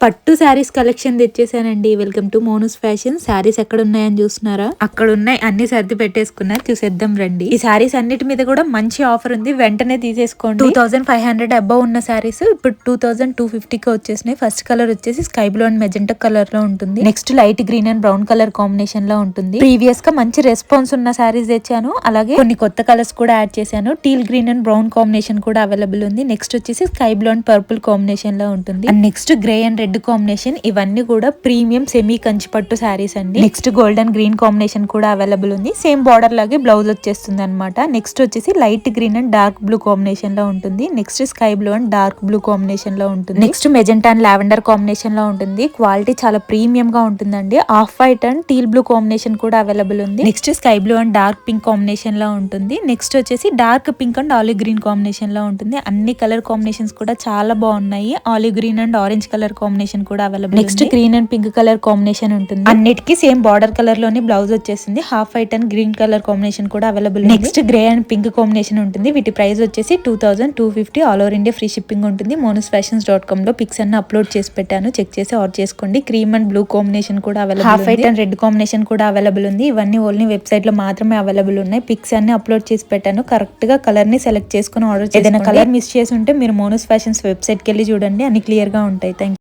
పట్టు శారీస్ కలెక్షన్ తెచ్చేసానండి. Welcome to Monu's fashion. Saris ఎక్కడ ఉన్నాయని చూస్తున్నారా? అక్కడ ఉన్నాయి, అన్ని సర్ది పెట్టేసుకున్నా. చూసేద్దాం రండి. ఈ శారీస్ అన్నిటి మీద కూడా మంచి ఆఫర్ ఉంది, వెంటనే తీసేసుకోండి. 2500 అబౌవ్ ఉన్న శారీస్ ఇప్పుడు 2250కి వచ్చేసినాయి. ఫస్ట్ కలర్ వచ్చేసి sky blue and magenta colour లో ఉంటుంది. Next light green and brown colour combination లో ఉంటుంది. ప్రీవియస్ గా మంచి రెస్పాన్స్ ఉన్న శారీస్ తెచ్చాను, అలాగే కొన్ని కొత్త కలర్స్ కూడా యాడ్ చేశాను. Teal green and brown combination కూడా అవైలబుల్ ఉంది. నెక్స్ట్ వచ్చేసి sky blue and purple combination లో ఉంటుంది. And next grey and red combination. ఇవన్నీ కూడా ప్రీమియం సెమీ కంచి పట్టు శారీస్ అండి. నెక్స్ట్ గోల్డెన్ గ్రీన్ కాంబినేషన్ కూడా అవైలబుల్ ఉంది. సేమ్ బార్డర్ లాగే బ్లౌజ్ వచ్చేస్తుంది అనమాట. నెక్స్ట్ వచ్చేసి light green and dark blue combination లో ఉంటుంది. Next sky blue and dark blue combination లో ఉంటుంది. Next magenta and lavender combination లో ఉంటుంది. క్వాలిటీ చాలా ప్రీమియం గా ఉంటుందండి. Off white and teal blue combination కూడా అవైలబుల్ ఉంది. Next sky blue and dark pink combination లో ఉంటుంది. నెక్స్ట్ వచ్చేసి dark pink and olive green combination లో ఉంటుంది. అన్ని కలర్ కాంబినేషన్స్ కూడా చాలా బాగున్నాయి. Olive green and orange colour combination కూడా available. Next green and pink colour combination ఉంటుంది. అన్నిటికీ సేమ్ బార్డర్ కలర్ లోనే బ్లౌజ్ వచ్చేసింది. Half white and green colour combination కూడా available. Next grey and pink combination ఉంటుంది. వీటి ప్రైస్ వచ్చేసి 2250. All over India free shipping ఉంటుంది. monusfashions.com లో పిక్స్ అన్ని అప్లోడ్ చేసి పెట్టాను, చెక్ చేసి ఆర్డర్ చేసుకోండి. క్రీమ్ అండ్ బ్లూ కాంబినేషన్ కూడా available. Half white and red combination కూడా అవైలబుల్ ఉంది. ఇవన్నీ ఓన్లీ వెబ్సైట్ లో మాత్రమే అవైలబుల్ ఉన్నాయి. పిక్స్ అన్ని అప్లోడ్ చేసి పెట్టాను. కరెక్ట్ గా కలర్ ని సెలెక్ట్ చేసుకుని ఆర్డర్. ఏదైనా కలర్ మిస్ చేసి ఉంటే మీరు మోనూస్ ఫ్యాషన్స్ వెబ్సైట్ కి వెళ్ళి చూడండి, అన్ని క్లియర్ గా ఉంటాయి. Thank you.